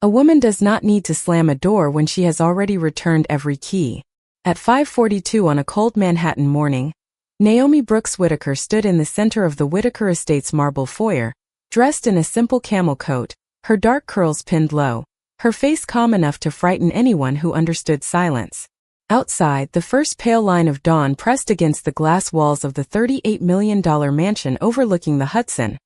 A woman does not need to slam a door when she has already returned every key. At 5:42 on a cold Manhattan morning, Naomi Brooks Whittaker stood in the center of the Whittaker Estate's marble foyer, dressed in a simple camel coat, her dark curls pinned low, her face calm enough to frighten anyone who understood silence. Outside, the first pale line of dawn pressed against the glass walls of the $38 million mansion overlooking the Hudson,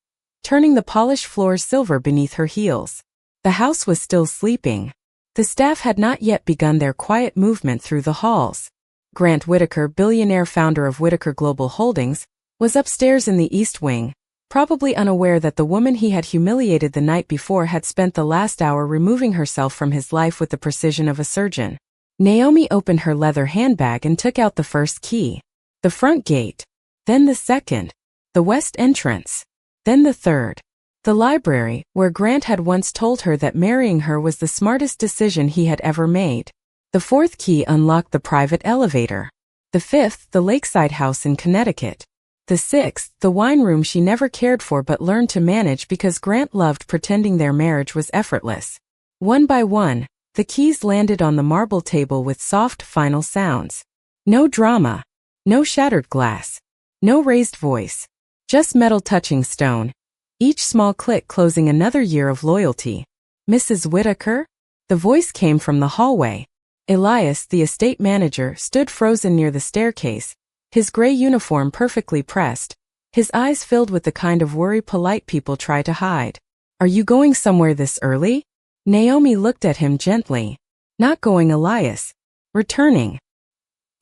turning the polished floors silver beneath her heels. The house was still sleeping. The staff had not yet begun their quiet movement through the halls. Grant Whittaker, billionaire founder of Whittaker Global Holdings, was upstairs in the East Wing, probably unaware that the woman he had humiliated the night before had spent the last hour removing herself from his life with the precision of a surgeon. Naomi opened her leather handbag and took out the first key. The front gate, then the second, the west entrance, then the third. The library, where Grant had once told her that marrying her was the smartest decision he had ever made. The fourth key unlocked the private elevator. The fifth, the lakeside house in Connecticut. The sixth, the wine room she never cared for but learned to manage because Grant loved pretending their marriage was effortless. One by one, the keys landed on the marble table with soft, final sounds. No drama. No shattered glass. No raised voice. Just metal touching stone. Each small click closing another year of loyalty. Mrs. Whittaker? The voice came from the hallway. Elias, the estate manager, stood frozen near the staircase, his gray uniform perfectly pressed, his eyes filled with the kind of worry polite people try to hide. Are you going somewhere this early? Naomi looked at him gently. Not going, Elias. Returning.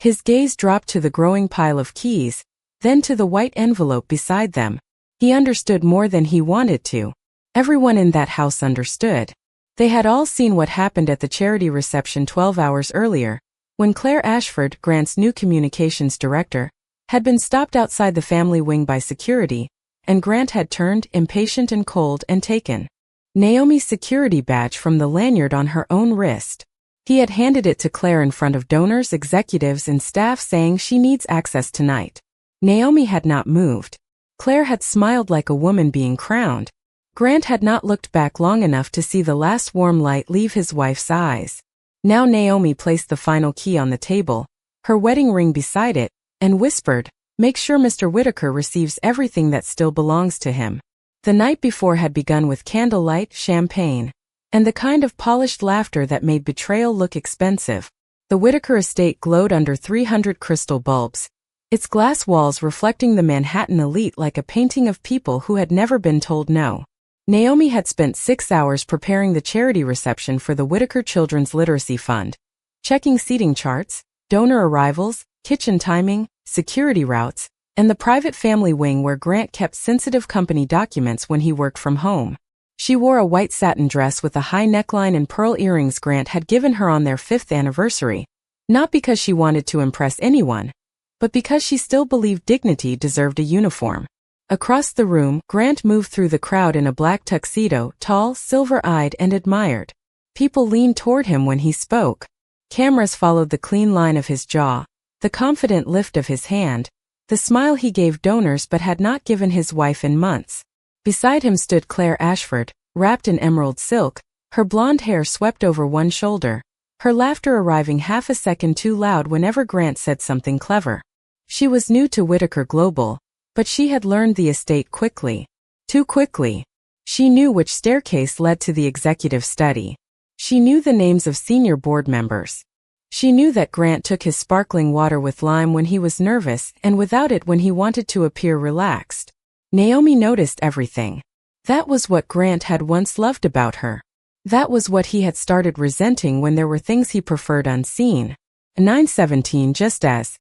His gaze dropped to the growing pile of keys, then to the white envelope beside them. He understood more than he wanted to. Everyone in that house understood. They had all seen what happened at the charity reception 12 hours earlier, when Claire Ashford, Grant's new communications director, had been stopped outside the family wing by security, and Grant had turned impatient and cold and taken Naomi's security badge from the lanyard on her own wrist. He had handed it to Claire in front of donors, executives, and staff, saying she needs access tonight. Naomi had not moved. Claire had smiled like a woman being crowned. Grant had not looked back long enough to see the last warm light leave his wife's eyes. Now Naomi placed the final key on the table, her wedding ring beside it, and whispered, "Make sure Mr. Whittaker receives everything that still belongs to him." The night before had begun with candlelight, champagne, and the kind of polished laughter that made betrayal look expensive. The Whittaker estate glowed under 300 crystal bulbs, its glass walls reflecting the Manhattan elite like a painting of people who had never been told no. Naomi had spent 6 hours preparing the charity reception for the Whittaker Children's Literacy Fund, checking seating charts, donor arrivals, kitchen timing, security routes, and the private family wing where Grant kept sensitive company documents when he worked from home. She wore a white satin dress with a high neckline and pearl earrings Grant had given her on their 5th anniversary, not because she wanted to impress anyone, but because she still believed dignity deserved a uniform. Across the room, Grant moved through the crowd in a black tuxedo, tall, silver-eyed, and admired. People leaned toward him when he spoke. Cameras followed the clean line of his jaw, the confident lift of his hand, the smile he gave donors but had not given his wife in months. Beside him stood Claire Ashford, wrapped in emerald silk, her blonde hair swept over one shoulder, her laughter arriving half a second too loud whenever Grant said something clever. She was new to Whittaker Global, but she had learned the estate quickly. Too quickly. She knew which staircase led to the executive study. She knew the names of senior board members. She knew that Grant took his sparkling water with lime when he was nervous and without it when he wanted to appear relaxed. Naomi noticed everything. That was what Grant had once loved about her. That was what he had started resenting when there were things he preferred unseen. 9:17 Just as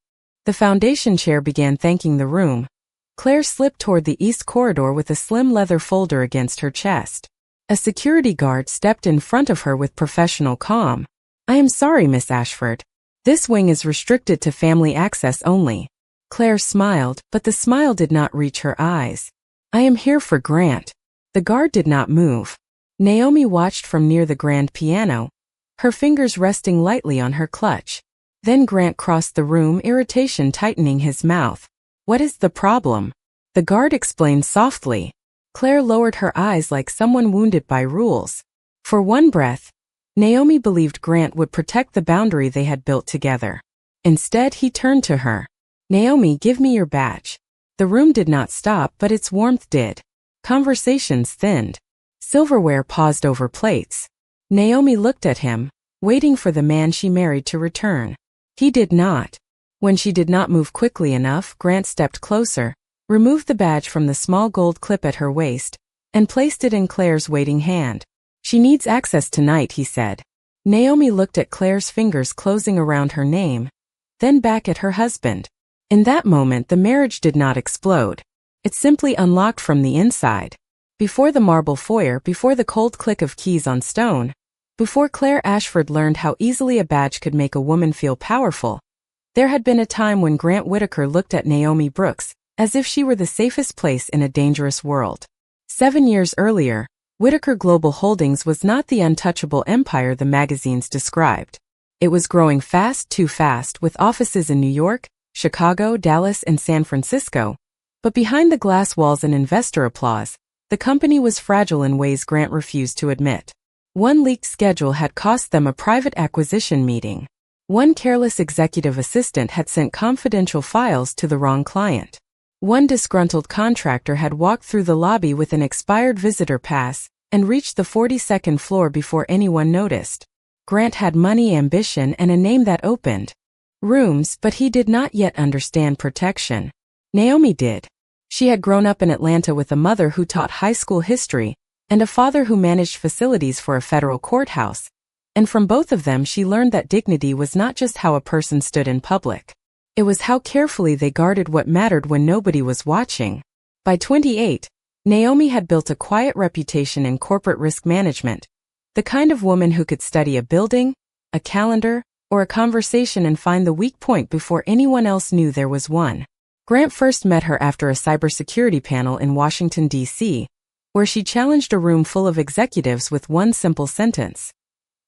the foundation chair began thanking the room, Claire slipped toward the east corridor with a slim leather folder against her chest. A security guard stepped in front of her with professional calm. "I am sorry, Miss Ashford. This wing is restricted to family access only." Claire smiled, but the smile did not reach her eyes. "I am here for Grant." The guard did not move. Naomi watched from near the grand piano, her fingers resting lightly on her clutch. Then Grant crossed the room, irritation tightening his mouth. "What is the problem?" The guard explained softly. Claire lowered her eyes like someone wounded by rules. For one breath, Naomi believed Grant would protect the boundary they had built together. Instead, he turned to her. "Naomi, give me your badge." The room did not stop, but its warmth did. Conversations thinned. Silverware paused over plates. Naomi looked at him, waiting for the man she married to return. He did not. When she did not move quickly enough, Grant stepped closer, removed the badge from the small gold clip at her waist, and placed it in Claire's waiting hand. "She needs access tonight," he said. Naomi looked at Claire's fingers closing around her name, then back at her husband. In that moment, the marriage did not explode. It simply unlocked from the inside. Before the marble foyer, before the cold click of keys on stone, before Claire Ashford learned how easily a badge could make a woman feel powerful, there had been a time when Grant Whitaker looked at Naomi Brooks as if she were the safest place in a dangerous world. 7 years earlier, Whitaker Global Holdings was not the untouchable empire the magazines described. It was growing fast, too fast, with offices in New York, Chicago, Dallas, and San Francisco. But behind the glass walls and investor applause, the company was fragile in ways Grant refused to admit. One leaked schedule had cost them a private acquisition meeting. One careless executive assistant had sent confidential files to the wrong client. One disgruntled contractor had walked through the lobby with an expired visitor pass and reached the 42nd floor before anyone noticed. Grant had money, ambition, and a name that opened rooms, but he did not yet understand protection. Naomi did. She had grown up in Atlanta with a mother who taught high school history and a father who managed facilities for a federal courthouse, and from both of them she learned that dignity was not just how a person stood in public. It was how carefully they guarded what mattered when nobody was watching. By 28, Naomi had built a quiet reputation in corporate risk management, the kind of woman who could study a building, a calendar, or a conversation and find the weak point before anyone else knew there was one. Grant first met her after a cybersecurity panel in Washington, D.C., where she challenged a room full of executives with one simple sentence.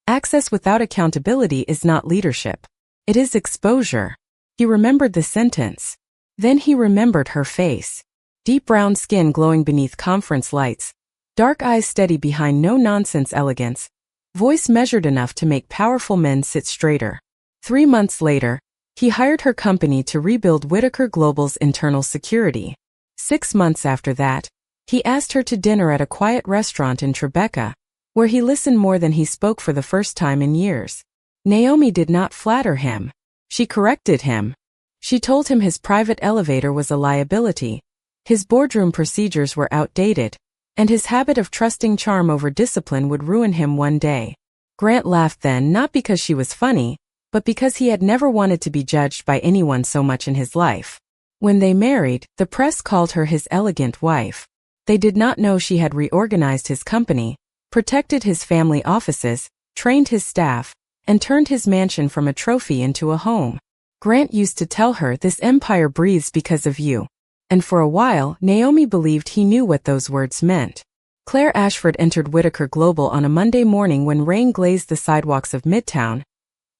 "Access without accountability is not leadership. It is exposure." He remembered the sentence. Then he remembered her face. Deep brown skin glowing beneath conference lights, dark eyes steady behind no-nonsense elegance, voice measured enough to make powerful men sit straighter. 3 months later, he hired her company to rebuild Whitaker Global's internal security. 6 months after that, he asked her to dinner at a quiet restaurant in Tribeca, where he listened more than he spoke for the first time in years. Naomi did not flatter him. She corrected him. She told him his private elevator was a liability, his boardroom procedures were outdated, and his habit of trusting charm over discipline would ruin him one day. Grant laughed then, not because she was funny, but because he had never wanted to be judged by anyone so much in his life. When they married, the press called her his elegant wife. They did not know she had reorganized his company, protected his family offices, trained his staff, and turned his mansion from a trophy into a home. Grant used to tell her, "This empire breathes because of you." And for a while, Naomi believed he knew what those words meant. Claire Ashford entered Whitaker Global on a Monday morning when rain glazed the sidewalks of Midtown,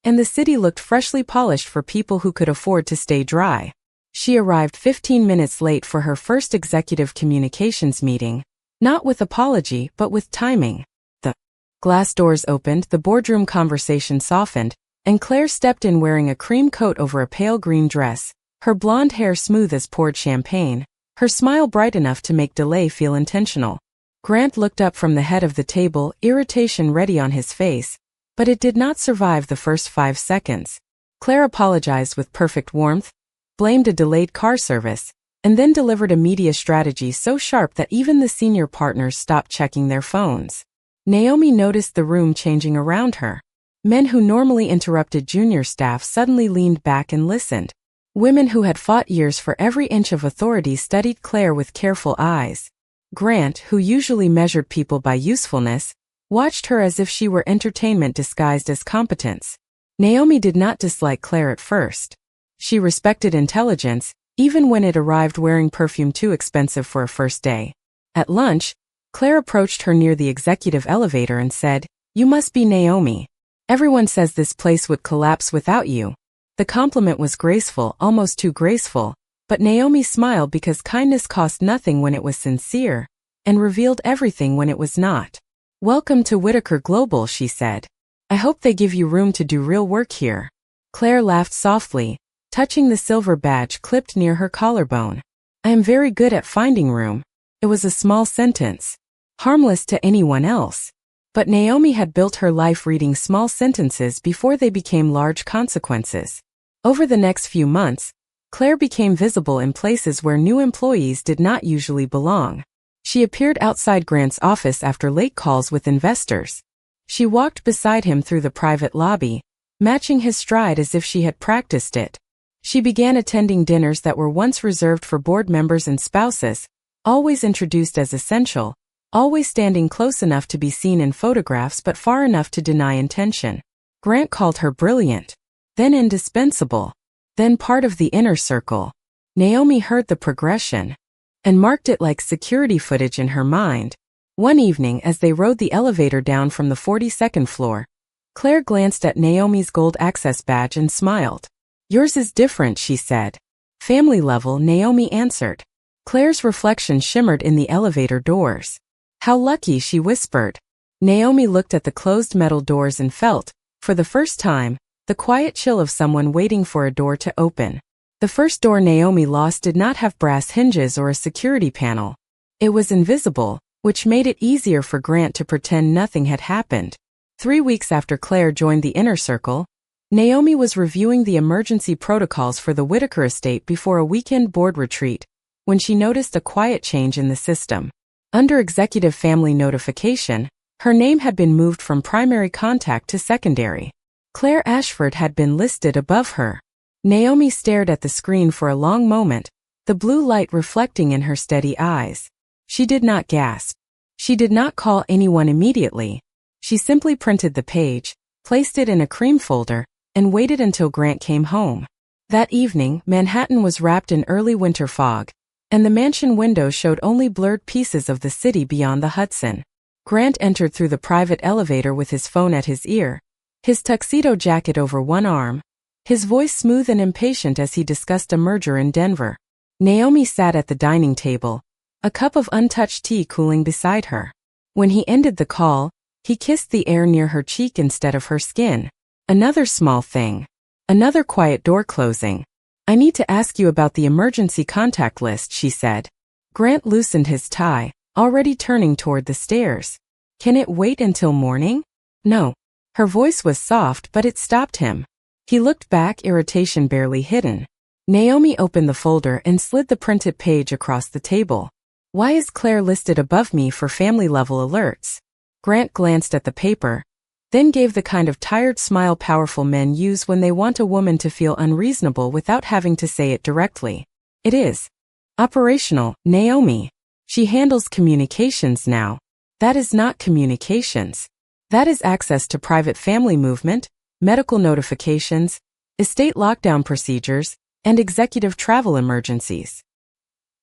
and the city looked freshly polished for people who could afford to stay dry. She arrived 15 minutes late for her first executive communications meeting, not with apology but with timing. The glass doors opened, the boardroom conversation softened, and Claire stepped in wearing a cream coat over a pale green dress, her blonde hair smooth as poured champagne, her smile bright enough to make delay feel intentional. Grant looked up from the head of the table, irritation ready on his face, but it did not survive the first 5 seconds. Claire apologized with perfect warmth, blamed a delayed car service, and then delivered a media strategy so sharp that even the senior partners stopped checking their phones. Naomi noticed the room changing around her. Men who normally interrupted junior staff suddenly leaned back and listened. Women who had fought years for every inch of authority studied Claire with careful eyes. Grant, who usually measured people by usefulness, watched her as if she were entertainment disguised as competence. Naomi did not dislike Claire at first. She respected intelligence, even when it arrived wearing perfume too expensive for a first day. At lunch, Claire approached her near the executive elevator and said, "You must be Naomi. Everyone says this place would collapse without you." The compliment was graceful, almost too graceful, but Naomi smiled because kindness cost nothing when it was sincere, and revealed everything when it was not. "Welcome to Whitaker Global," she said. "I hope they give you room to do real work here." Claire laughed softly, touching the silver badge clipped near her collarbone. "I am very good at finding room." It was a small sentence, harmless to anyone else. But Naomi had built her life reading small sentences before they became large consequences. Over the next few months, Claire became visible in places where new employees did not usually belong. She appeared outside Grant's office after late calls with investors. She walked beside him through the private lobby, matching his stride as if she had practiced it. She began attending dinners that were once reserved for board members and spouses, always introduced as essential, always standing close enough to be seen in photographs but far enough to deny intention. Grant called her brilliant, then indispensable, then part of the inner circle. Naomi heard the progression and marked it like security footage in her mind. One evening, as they rode the elevator down from the 42nd floor, Claire glanced at Naomi's gold access badge and smiled. "Yours is different," she said. "Family level," Naomi answered. Claire's reflection shimmered in the elevator doors. "How lucky," she whispered. Naomi looked at the closed metal doors and felt, for the first time, the quiet chill of someone waiting for a door to open. The first door Naomi lost did not have brass hinges or a security panel. It was invisible, which made it easier for Grant to pretend nothing had happened. 3 weeks after Claire joined the inner circle, Naomi was reviewing the emergency protocols for the Whitaker estate before a weekend board retreat, when she noticed a quiet change in the system. Under executive family notification, her name had been moved from primary contact to secondary. Claire Ashford had been listed above her. Naomi stared at the screen for a long moment, the blue light reflecting in her steady eyes. She did not gasp. She did not call anyone immediately. She simply printed the page, placed it in a cream folder, and waited until Grant came home. That evening, Manhattan was wrapped in early winter fog, and the mansion windows showed only blurred pieces of the city beyond the Hudson. Grant entered through the private elevator with his phone at his ear, his tuxedo jacket over one arm, his voice smooth and impatient as he discussed a merger in Denver. Naomi sat at the dining table, a cup of untouched tea cooling beside her. When he ended the call, he kissed the air near her cheek instead of her skin. Another small thing. Another quiet door closing. "I need to ask you about the emergency contact list," she said. Grant loosened his tie, already turning toward the stairs. "Can it wait until morning?" "No." Her voice was soft, but it stopped him. He looked back, irritation barely hidden. Naomi opened the folder and slid the printed page across the table. "Why is Claire listed above me for family-level alerts?" Grant glanced at the paper, then gave the kind of tired smile powerful men use when they want a woman to feel unreasonable without having to say it directly. "It is operational, Naomi. She handles communications now." "That is not communications. That is access to private family movement, medical notifications, estate lockdown procedures, and executive travel emergencies."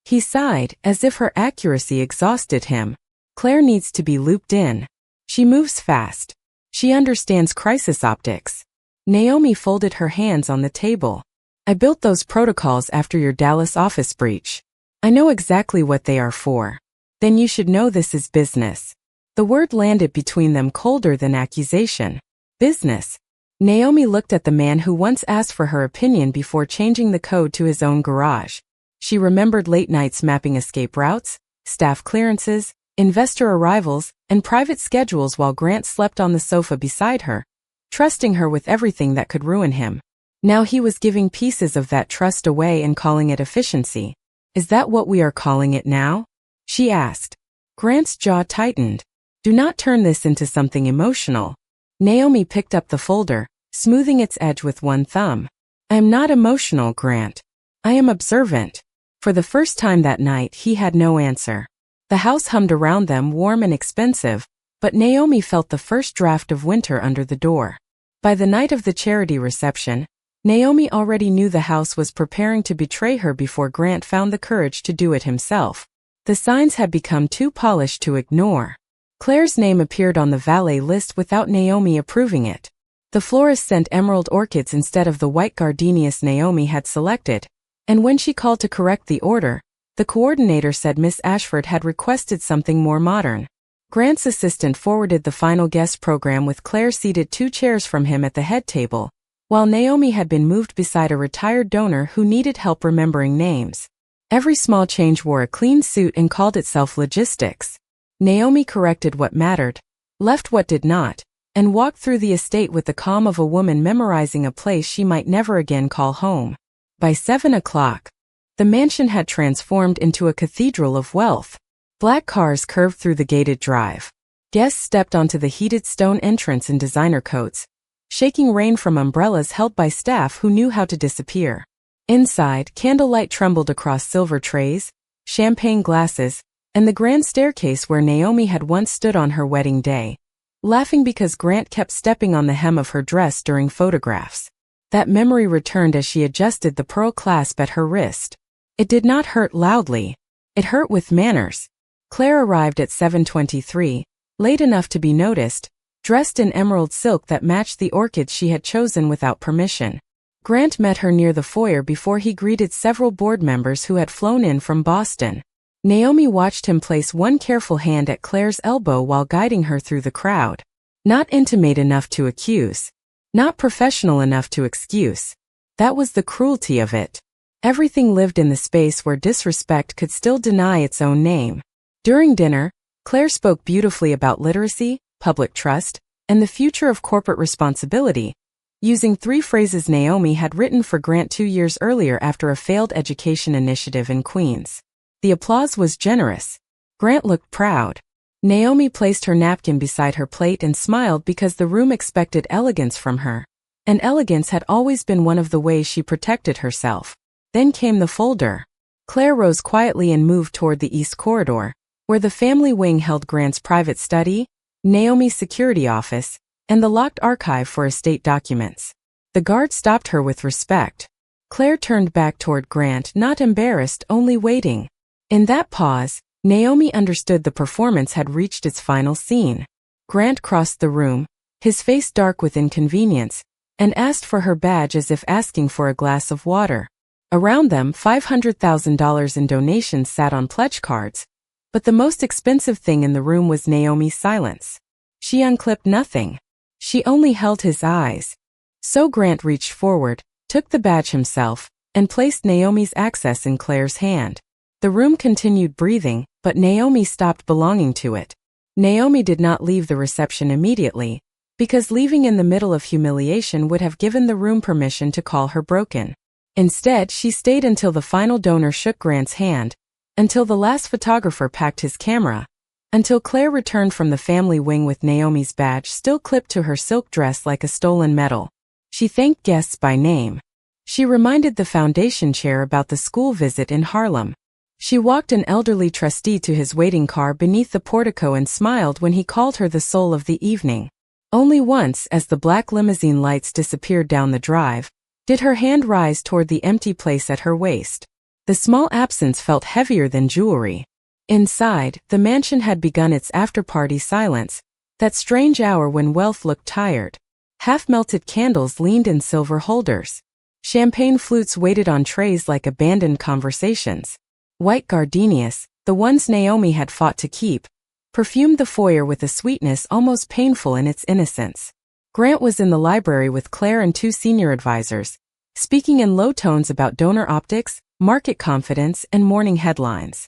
He sighed, as if her accuracy exhausted him. "Claire needs to be looped in. She moves fast. She understands crisis optics." Naomi folded her hands on the table. "I built those protocols after your Dallas office breach. I know exactly what they are for." "Then you should know this is business." The word landed between them colder than accusation. "Business." Naomi looked at the man who once asked for her opinion before changing the code to his own garage. She remembered late nights mapping escape routes, staff clearances, investor arrivals, and private schedules while Grant slept on the sofa beside her, trusting her with everything that could ruin him. Now he was giving pieces of that trust away and calling it efficiency. "Is that what we are calling it now?" she asked. Grant's jaw tightened. "Do not turn this into something emotional." Naomi picked up the folder, smoothing its edge with one thumb. "I am not emotional, Grant. I am observant." For the first time that night, he had no answer. The house hummed around them, warm and expensive, but Naomi felt the first draft of winter under the door. By the night of the charity reception, Naomi already knew the house was preparing to betray her before Grant found the courage to do it himself. The signs had become too polished to ignore. Claire's name appeared on the valet list without Naomi approving it. The florist sent emerald orchids instead of the white gardenias Naomi had selected, and when she called to correct the order, the coordinator said Miss Ashford had requested something more modern. Grant's assistant forwarded the final guest program with Claire seated 2 chairs from him at the head table, while Naomi had been moved beside a retired donor who needed help remembering names. Every small change wore a clean suit and called itself logistics. Naomi corrected what mattered, left what did not, and walked through the estate with the calm of a woman memorizing a place she might never again call home. By 7 o'clock, the mansion had transformed into a cathedral of wealth. Black cars curved through the gated drive. Guests stepped onto the heated stone entrance in designer coats, shaking rain from umbrellas held by staff who knew how to disappear. Inside, candlelight trembled across silver trays, champagne glasses, and the grand staircase where Naomi had once stood on her wedding day, laughing because Grant kept stepping on the hem of her dress during photographs. That memory returned as she adjusted the pearl clasp at her wrist. It did not hurt loudly. It hurt with manners. Claire arrived at 7:23, late enough to be noticed, dressed in emerald silk that matched the orchids she had chosen without permission. Grant met her near the foyer before he greeted several board members who had flown in from Boston. Naomi watched him place one careful hand at Claire's elbow while guiding her through the crowd. Not intimate enough to accuse. Not professional enough to excuse. That was the cruelty of it. Everything lived in the space where disrespect could still deny its own name. During dinner, Claire spoke beautifully about literacy, public trust, and the future of corporate responsibility, using 3 phrases Naomi had written for Grant 2 years earlier after a failed education initiative in Queens. The applause was generous. Grant looked proud. Naomi placed her napkin beside her plate and smiled because the room expected elegance from her. And elegance had always been one of the ways she protected herself. Then came the folder. Claire rose quietly and moved toward the east corridor, where the family wing held Grant's private study, Naomi's security office, and the locked archive for estate documents. The guard stopped her with respect. Claire turned back toward Grant, not embarrassed, only waiting. In that pause, Naomi understood the performance had reached its final scene. Grant crossed the room, his face dark with inconvenience, and asked for her badge as if asking for a glass of water. Around them, $500,000 in donations sat on pledge cards, but the most expensive thing in the room was Naomi's silence. She unclipped nothing. She only held his eyes. So Grant reached forward, took the badge himself, and placed Naomi's access in Claire's hand. The room continued breathing, but Naomi stopped belonging to it. Naomi did not leave the reception immediately, because leaving in the middle of humiliation would have given the room permission to call her broken. Instead, she stayed until the final donor shook Grant's hand, until the last photographer packed his camera, until Claire returned from the family wing with Naomi's badge still clipped to her silk dress like a stolen medal. She thanked guests by name. She reminded the foundation chair about the school visit in Harlem. She walked an elderly trustee to his waiting car beneath the portico and smiled when he called her the soul of the evening. Only once, as the black limousine lights disappeared down the drive, did her hand rise toward the empty place at her waist. The small absence felt heavier than jewelry. Inside, the mansion had begun its after-party silence, that strange hour when wealth looked tired. Half-melted candles leaned in silver holders. Champagne flutes waited on trays like abandoned conversations. White gardenias, the ones Naomi had fought to keep, perfumed the foyer with a sweetness almost painful in its innocence. Grant was in the library with Claire and 2 senior advisors, speaking in low tones about donor optics, market confidence, and morning headlines.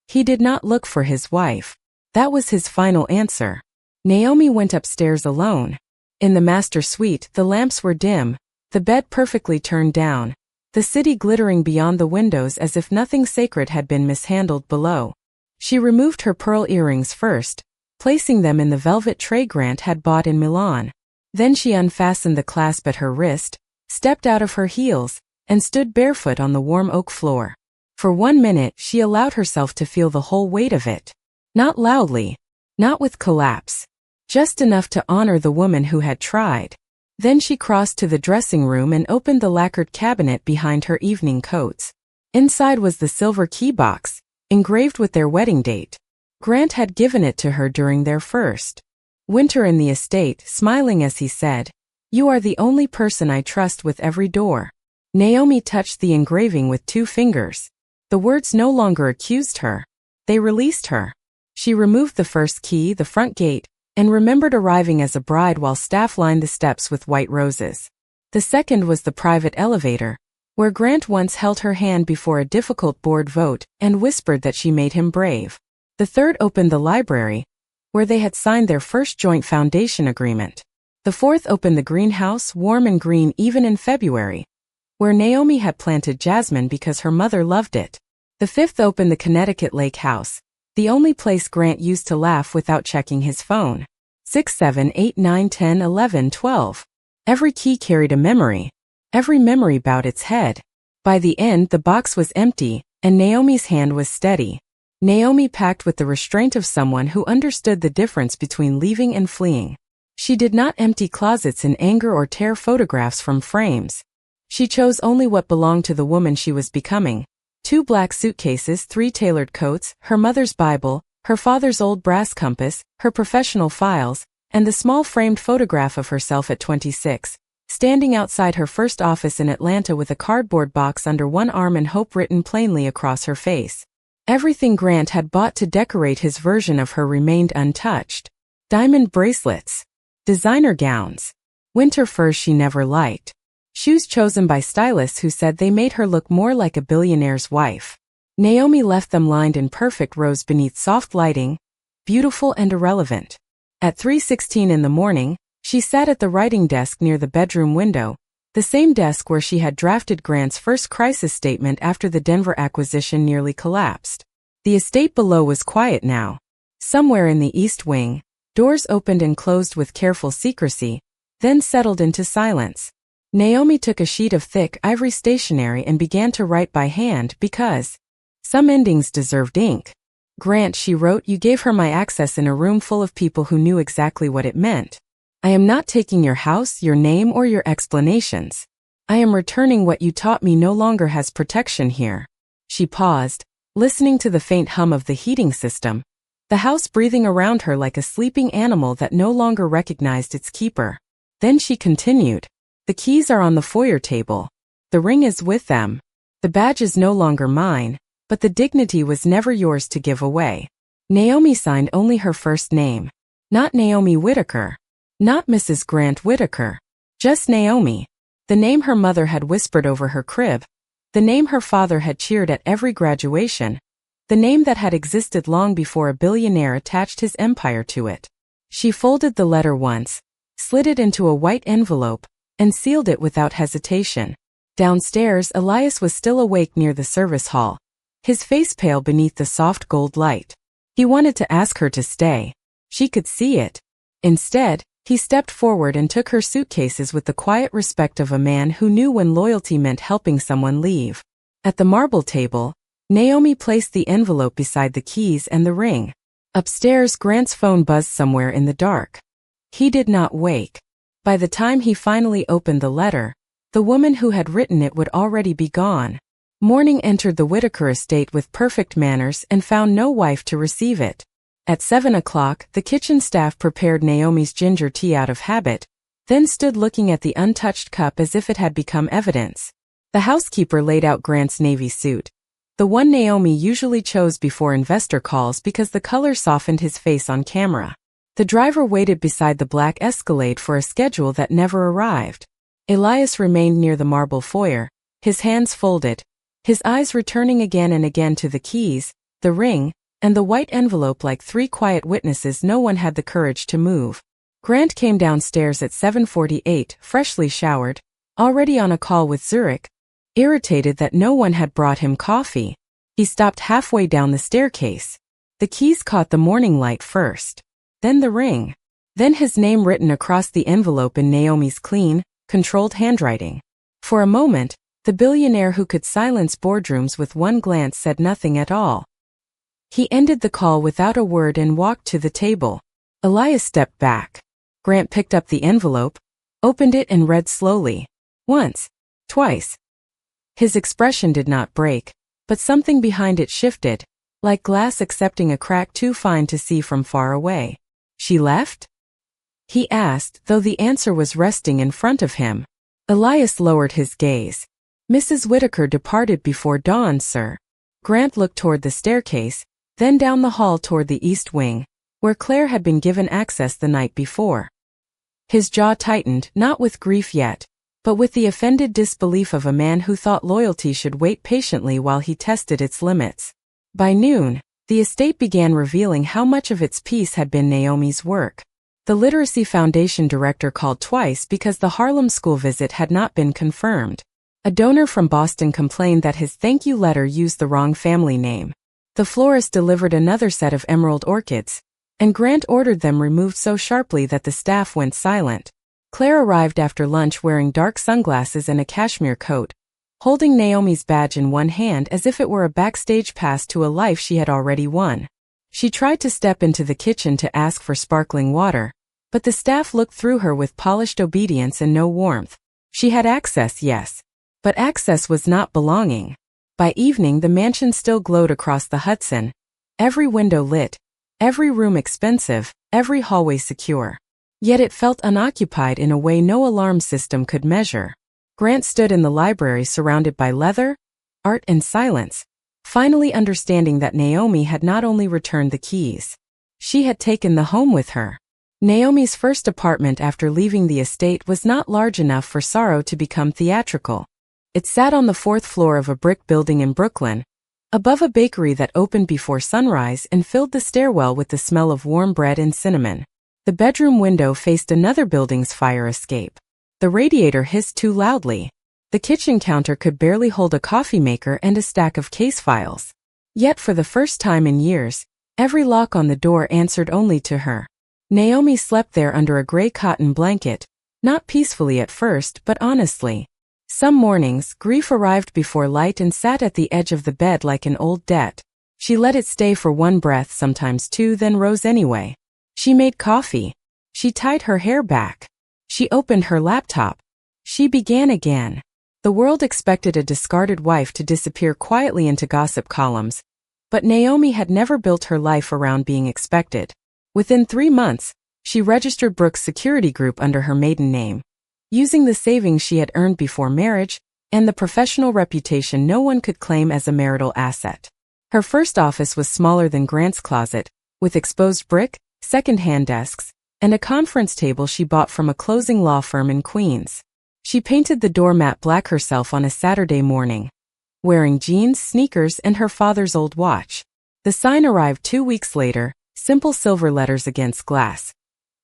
He did not look for his wife. That was his final answer. Naomi went upstairs alone. In the master suite, the lamps were dim, the bed perfectly turned down, the city glittering beyond the windows as if nothing sacred had been mishandled below. She removed her pearl earrings first, placing them in the velvet tray Grant had bought in Milan. Then she unfastened the clasp at her wrist, stepped out of her heels, and stood barefoot on the warm oak floor. For 1 minute, she allowed herself to feel the whole weight of it. Not loudly, not with collapse, just enough to honor the woman who had tried. Then she crossed to the dressing room and opened the lacquered cabinet behind her evening coats. Inside was the silver key box, engraved with their wedding date. Grant had given it to her during their first winter in the estate, smiling as he said, "You are the only person I trust with every door." Naomi touched the engraving with 2 fingers. The words no longer accused her. They released her. She removed the first key, the front gate, and remembered arriving as a bride while staff lined the steps with white roses. The second was the private elevator, where Grant once held her hand before a difficult board vote and whispered that she made him brave. The third opened the library, where they had signed their first joint foundation agreement. The fourth opened the greenhouse, warm and green even in February, where Naomi had planted jasmine because her mother loved it. The fifth opened the Connecticut Lake House, the only place Grant used to laugh without checking his phone. 6, 7, 8, 9, 10, 11, 12. Every key carried a memory. Every memory bowed its head. By the end, the box was empty, and Naomi's hand was steady. Naomi packed with the restraint of someone who understood the difference between leaving and fleeing. She did not empty closets in anger or tear photographs from frames. She chose only what belonged to the woman she was becoming. 2 black suitcases, 3 tailored coats, her mother's Bible, her father's old brass compass, her professional files, and the small framed photograph of herself at 26, standing outside her first office in Atlanta with a cardboard box under one arm and hope written plainly across her face. Everything Grant had bought to decorate his version of her remained untouched. Diamond bracelets, designer gowns, winter furs she never liked, shoes chosen by stylists who said they made her look more like a billionaire's wife. Naomi left them lined in perfect rows beneath soft lighting, beautiful and irrelevant. At 3:16 in the morning, she sat at the writing desk near the bedroom window, the same desk where she had drafted Grant's first crisis statement after the Denver acquisition nearly collapsed. The estate below was quiet now. Somewhere in the east wing, doors opened and closed with careful secrecy, then settled into silence. Naomi took a sheet of thick ivory stationery and began to write by hand because some endings deserved ink. Grant, she wrote, you gave her my access in a room full of people who knew exactly what it meant. I am not taking your house, your name, or your explanations. I am returning what you taught me no longer has protection here. She paused, listening to the faint hum of the heating system, the house breathing around her like a sleeping animal that no longer recognized its keeper. Then she continued. The keys are on the foyer table. The ring is with them. The badge is no longer mine, but the dignity was never yours to give away. Naomi signed only her first name. Not Naomi Whitaker. Not Mrs. Grant Whitaker. Just Naomi. The name her mother had whispered over her crib. The name her father had cheered at every graduation. The name that had existed long before a billionaire attached his empire to it. She folded the letter once, slid it into a white envelope, and sealed it without hesitation. Downstairs, Elias was still awake near the service hall, his face pale beneath the soft gold light. He wanted to ask her to stay. She could see it. Instead, he stepped forward and took her suitcases with the quiet respect of a man who knew when loyalty meant helping someone leave. At the marble table, Naomi placed the envelope beside the keys and the ring. Upstairs, Grant's phone buzzed somewhere in the dark. He did not wake. By the time he finally opened the letter, the woman who had written it would already be gone. Morning entered the Whitaker estate with perfect manners and found no wife to receive it. At 7 o'clock, the kitchen staff prepared Naomi's ginger tea out of habit, then stood looking at the untouched cup as if it had become evidence. The housekeeper laid out Grant's navy suit, the one Naomi usually chose before investor calls because the color softened his face on camera. The driver waited beside the black Escalade for a schedule that never arrived. Elias remained near the marble foyer, his hands folded, his eyes returning again and again to the keys, the ring, and the white envelope like 3 quiet witnesses no one had the courage to move. Grant came downstairs at 7:48, freshly showered, already on a call with Zurich, irritated that no one had brought him coffee. He stopped halfway down the staircase. The keys caught the morning light first, then the ring, then his name written across the envelope in Naomi's clean, controlled handwriting. For a moment, the billionaire who could silence boardrooms with one glance said nothing at all. He ended the call without a word and walked to the table. Elias stepped back. Grant picked up the envelope, opened it and read slowly. Once. Twice. His expression did not break, but something behind it shifted, like glass accepting a crack too fine to see from far away. She left? He asked, though the answer was resting in front of him. Elias lowered his gaze. Mrs. Whitaker departed before dawn, sir. Grant looked toward the staircase, then down the hall toward the east wing, where Claire had been given access the night before. His jaw tightened, not with grief yet, but with the offended disbelief of a man who thought loyalty should wait patiently while he tested its limits. By noon, the estate began revealing how much of its peace had been Naomi's work. The Literacy Foundation director called twice because the Harlem school visit had not been confirmed. A donor from Boston complained that his thank you letter used the wrong family name. The florist delivered another set of emerald orchids, and Grant ordered them removed so sharply that the staff went silent. Claire arrived after lunch wearing dark sunglasses and a cashmere coat, holding Naomi's badge in one hand as if it were a backstage pass to a life she had already won. She tried to step into the kitchen to ask for sparkling water, but the staff looked through her with polished obedience and no warmth. She had access, yes, but access was not belonging. By evening the mansion still glowed across the Hudson, every window lit, every room expensive, every hallway secure. Yet it felt unoccupied in a way no alarm system could measure. Grant stood in the library surrounded by leather, art and silence, finally understanding that Naomi had not only returned the keys. She had taken the home with her. Naomi's first apartment after leaving the estate was not large enough for sorrow to become theatrical. It sat on the 4th floor of a brick building in Brooklyn, above a bakery that opened before sunrise and filled the stairwell with the smell of warm bread and cinnamon. The bedroom window faced another building's fire escape. The radiator hissed too loudly. The kitchen counter could barely hold a coffee maker and a stack of case files. Yet for the first time in years, every lock on the door answered only to her. Naomi slept there under a gray cotton blanket, not peacefully at first but honestly. Some mornings, grief arrived before light and sat at the edge of the bed like an old debt. She let it stay for one breath, sometimes two, then rose anyway. She made coffee. She tied her hair back. She opened her laptop. She began again. The world expected a discarded wife to disappear quietly into gossip columns, but Naomi had never built her life around being expected. Within 3 months, she registered Brooks Security Group under her maiden name, using the savings she had earned before marriage and the professional reputation no one could claim as a marital asset. Her first office was smaller than Grant's closet, with exposed brick, second-hand desks, and a conference table she bought from a closing law firm in Queens. She painted the doormat black herself on a Saturday morning, wearing jeans, sneakers, and her father's old watch. The sign arrived 2 weeks later, simple silver letters against glass.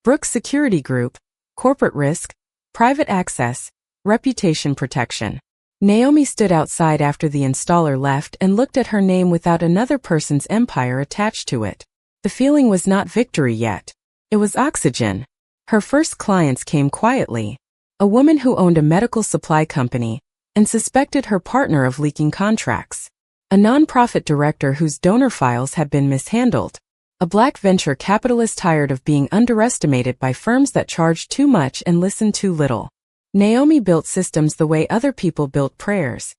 Brooks Security Group, corporate risk, private access, reputation protection. Naomi stood outside after the installer left and looked at her name without another person's empire attached to it. The feeling was not victory yet. It was oxygen. Her first clients came quietly. A woman who owned a medical supply company and suspected her partner of leaking contracts. A nonprofit director whose donor files had been mishandled. A black venture capitalist tired of being underestimated by firms that charged too much and listened too little. Naomi built systems the way other people built prayers.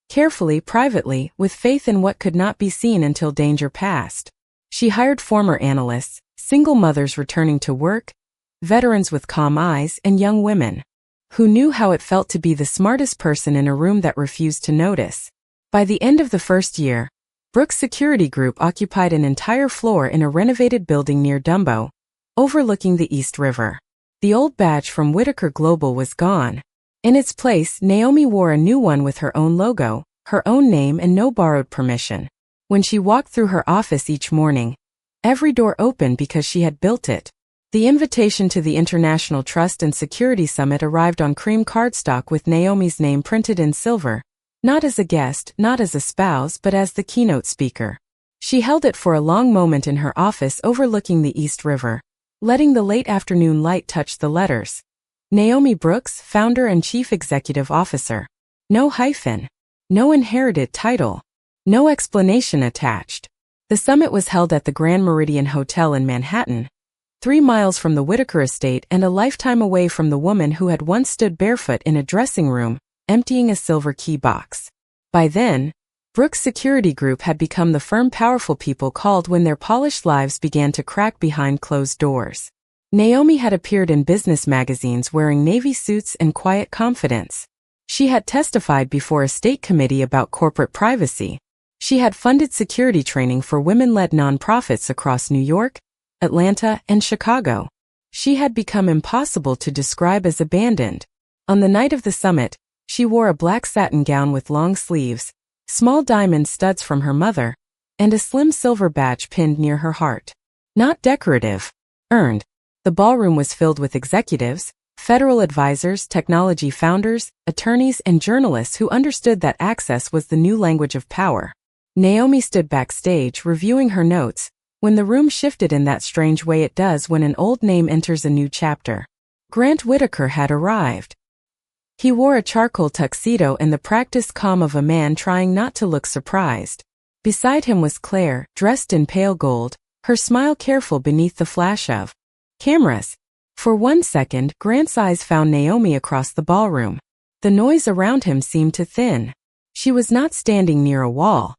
Carefully, privately, with faith in what could not be seen until danger passed. She hired former analysts, single mothers returning to work, veterans with calm eyes, and young women who knew how it felt to be the smartest person in a room that refused to notice. By the end of the first year, Brooks Security Group occupied an entire floor in a renovated building near Dumbo, overlooking the East River. The old badge from Whitaker Global was gone. In its place, Naomi wore a new one with her own logo, her own name, and no borrowed permission. When she walked through her office each morning, every door opened because she had built it. The invitation to the International Trust and Security Summit arrived on cream cardstock with Naomi's name printed in silver, not as a guest, not as a spouse, but as the keynote speaker. She held it for a long moment in her office overlooking the East River, letting the late afternoon light touch the letters. Naomi Brooks, founder and chief executive officer. No hyphen. No inherited title. No explanation attached. The summit was held at the Grand Meridian Hotel in Manhattan, 3 miles from the Whitaker estate and a lifetime away from the woman who had once stood barefoot in a dressing room, emptying a silver key box. By then, Brooks Security Group had become the firm powerful people called when their polished lives began to crack behind closed doors. Naomi had appeared in business magazines wearing navy suits and quiet confidence. She had testified before a state committee about corporate privacy. She had funded security training for women-led nonprofits across New York, Atlanta, and Chicago. She had become impossible to describe as abandoned. On the night of the summit, she wore a black satin gown with long sleeves, small diamond studs from her mother, and a slim silver badge pinned near her heart. Not decorative. Earned. The ballroom was filled with executives, federal advisors, technology founders, attorneys, and journalists who understood that access was the new language of power. Naomi stood backstage reviewing her notes when the room shifted in that strange way it does when an old name enters a new chapter. Grant Whitaker had arrived. He wore a charcoal tuxedo and the practiced calm of a man trying not to look surprised. Beside him was Claire, dressed in pale gold, her smile careful beneath the flash of cameras. For 1 second, Grant's eyes found Naomi across the ballroom. The noise around him seemed to thin. She was not standing near a wall.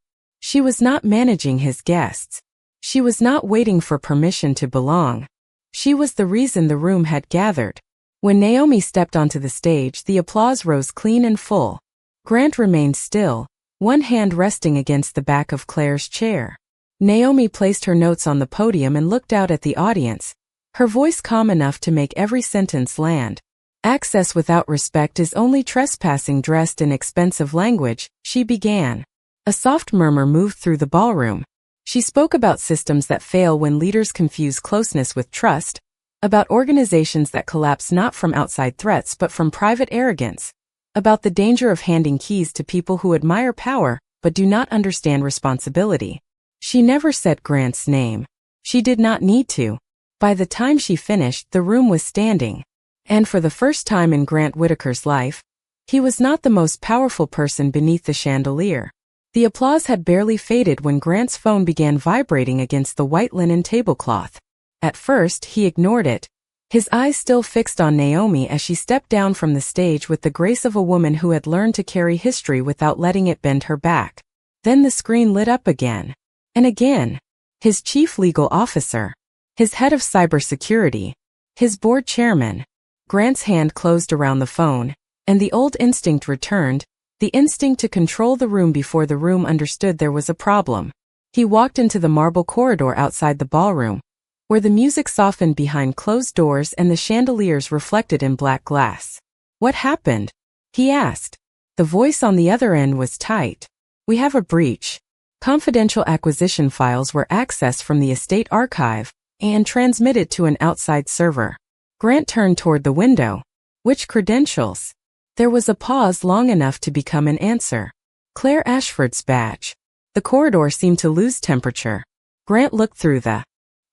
She was not managing his guests. She was not waiting for permission to belong. She was the reason the room had gathered. When Naomi stepped onto the stage, the applause rose clean and full. Grant remained still, one hand resting against the back of Claire's chair. Naomi placed her notes on the podium and looked out at the audience, her voice calm enough to make every sentence land. Access without respect is only trespassing dressed in expensive language, she began. A soft murmur moved through the ballroom. She spoke about systems that fail when leaders confuse closeness with trust, about organizations that collapse not from outside threats but from private arrogance, about the danger of handing keys to people who admire power but do not understand responsibility. She never said Grant's name. She did not need to. By the time she finished, the room was standing. And for the first time in Grant Whitaker's life, he was not the most powerful person beneath the chandelier. The applause had barely faded when Grant's phone began vibrating against the white linen tablecloth. At first, he ignored it, his eyes still fixed on Naomi as she stepped down from the stage with the grace of a woman who had learned to carry history without letting it bend her back. Then the screen lit up again. And again. His chief legal officer. His head of cybersecurity. His board chairman. Grant's hand closed around the phone, and the old instinct returned, the instinct to control the room before the room understood there was a problem. He walked into the marble corridor outside the ballroom, where the music softened behind closed doors and the chandeliers reflected in black glass. "What happened?" he asked. The voice on the other end was tight. "We have a breach. Confidential acquisition files were accessed from the estate archive and transmitted to an outside server." Grant turned toward the window. "Which credentials?" There was a pause long enough to become an answer. "Claire Ashford's badge." The corridor seemed to lose temperature. Grant looked through the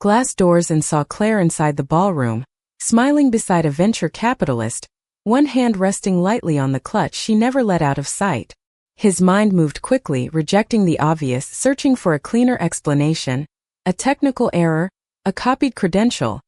glass doors and saw Claire inside the ballroom, smiling beside a venture capitalist, one hand resting lightly on the clutch she never let out of sight. His mind moved quickly, rejecting the obvious, searching for a cleaner explanation, a technical error, a copied credential,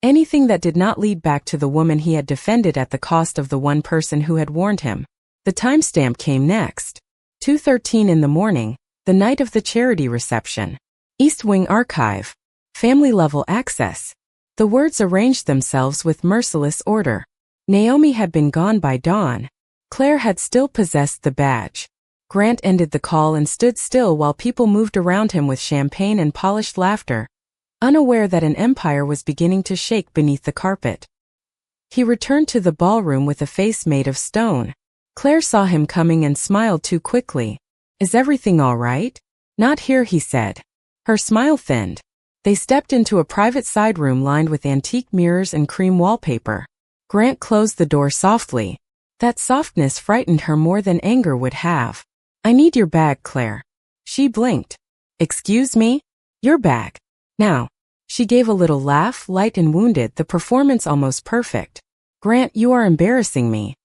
anything that did not lead back to the woman he had defended at the cost of the one person who had warned him. The timestamp came next. 2:13 in the morning, the night of the charity reception. East Wing Archive. Family-level access. The words arranged themselves with merciless order. Naomi had been gone by dawn. Claire had still possessed the badge. Grant ended the call and stood still while people moved around him with champagne and polished laughter, unaware that an empire was beginning to shake beneath the carpet. He returned to the ballroom with a face made of stone. Claire saw him coming and smiled too quickly. "Is everything all right?" "Not here," he said. Her smile thinned. They stepped into a private side room lined with antique mirrors and cream wallpaper. Grant closed the door softly. That softness frightened her more than anger would have. "I need your bag, Claire." She blinked. "Excuse me?" "Your bag. Now." She gave a little laugh, light and wounded, the performance almost perfect. "Grant, you are embarrassing me."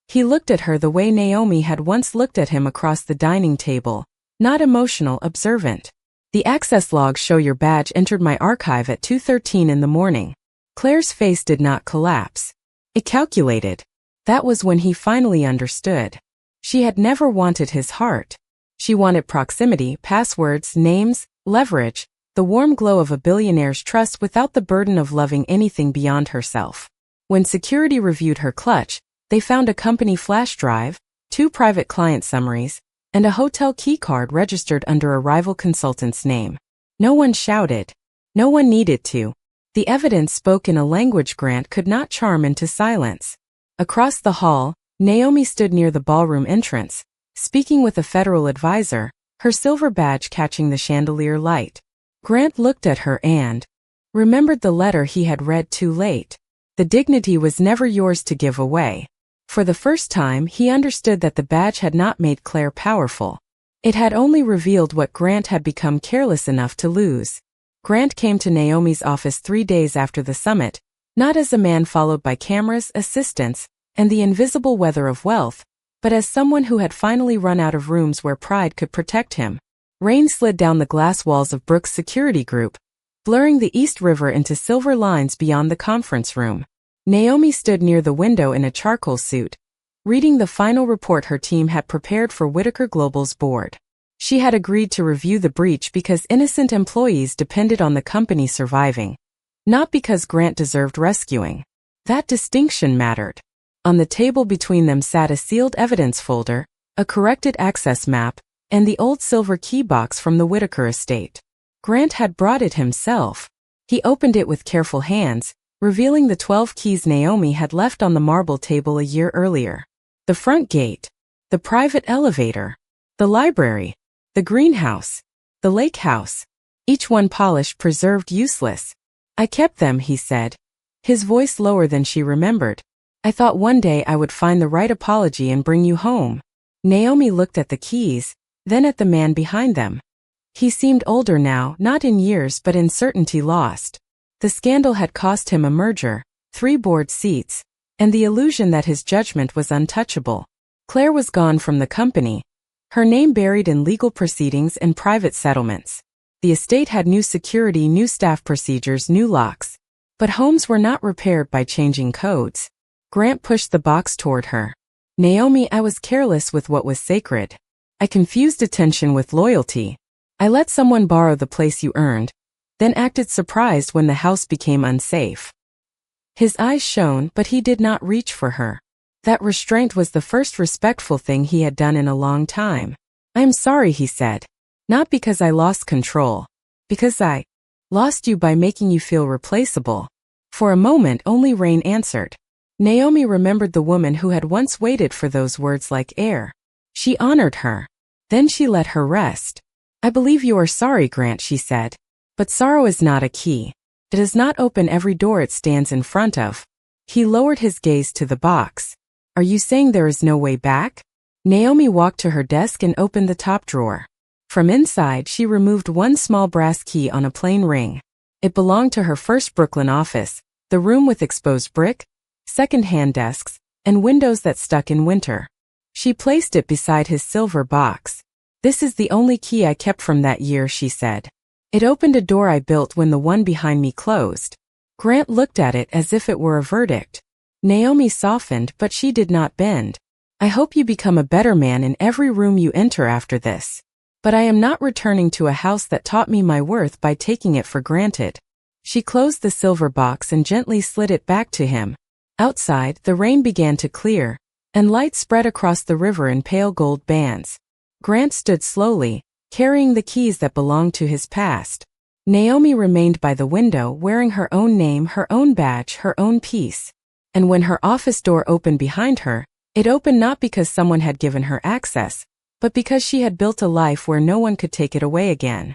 He looked at her the way Naomi had once looked at him across the dining table, not emotional, observant. "The access logs show your badge entered my archive at 2:13 in the morning." Claire's face did not collapse. It calculated. That was when he finally understood. She had never wanted his heart. She wanted proximity, passwords, names, leverage, the warm glow of a billionaire's trust without the burden of loving anything beyond herself. When security reviewed her clutch, they found a company flash drive, 2 private client summaries, and a hotel keycard registered under a rival consultant's name. No one shouted. No one needed to. The evidence spoke in a language Grant could not charm into silence. Across the hall, Naomi stood near the ballroom entrance, speaking with a federal advisor, her silver badge catching the chandelier light. Grant looked at her and remembered the letter he had read too late. The dignity was never yours to give away. For the first time, he understood that the badge had not made Claire powerful. It had only revealed what Grant had become careless enough to lose. Grant came to Naomi's office 3 days after the summit, not as a man followed by cameras, assistants, and the invisible weather of wealth, but as someone who had finally run out of rooms where pride could protect him. Rain slid down the glass walls of Brooks' security group, blurring the East River into silver lines beyond the conference room. Naomi stood near the window in a charcoal suit, reading the final report her team had prepared for Whitaker Global's board. She had agreed to review the breach because innocent employees depended on the company surviving, not because Grant deserved rescuing. That distinction mattered. On the table between them sat a sealed evidence folder, a corrected access map, and the old silver key box from the Whitaker estate. Grant had brought it himself. He opened it with careful hands, revealing the 12 keys Naomi had left on the marble table a year earlier. The front gate, the private elevator, the library, the greenhouse, the lake house, each one polished, preserved, useless. I kept them, he said, his voice lower than she remembered. I thought one day I would find the right apology and bring you home. Naomi looked at the keys, then at the man behind them. He seemed older now, not in years but in certainty lost. The scandal had cost him a merger, 3 board seats, and the illusion that his judgment was untouchable. Claire was gone from the company, her name buried in legal proceedings and private settlements. The estate had new security, new staff procedures, new locks. But homes were not repaired by changing codes. Grant pushed the box toward her. Naomi, I was careless with what was sacred. I confused attention with loyalty. I let someone borrow the place you earned, then acted surprised when the house became unsafe. His eyes shone, but he did not reach for her. That restraint was the first respectful thing he had done in a long time. I am sorry, he said. Not because I lost control. Because I lost you by making you feel replaceable. For a moment only Rain answered. Naomi remembered the woman who had once waited for those words like air. She honored her. Then she let her rest. I believe you are sorry, Grant, she said. But sorrow is not a key. It does not open every door it stands in front of. He lowered his gaze to the box. Are you saying there is no way back? Naomi walked to her desk and opened the top drawer. From inside, she removed one small brass key on a plain ring. It belonged to her first Brooklyn office, the room with exposed brick, second-hand desks, and windows that stuck in winter. She placed it beside his silver box. This is the only key I kept from that year, she said. It opened a door I built when the one behind me closed. Grant looked at it as if it were a verdict. Naomi softened, but she did not bend. I hope you become a better man in every room you enter after this. But I am not returning to a house that taught me my worth by taking it for granted. She closed the silver box and gently slid it back to him. Outside, the rain began to clear, and light spread across the river in pale gold bands. Grant stood slowly, carrying the keys that belonged to his past. Naomi remained by the window wearing her own name, her own badge, her own peace. And when her office door opened behind her, it opened not because someone had given her access, but because she had built a life where no one could take it away again.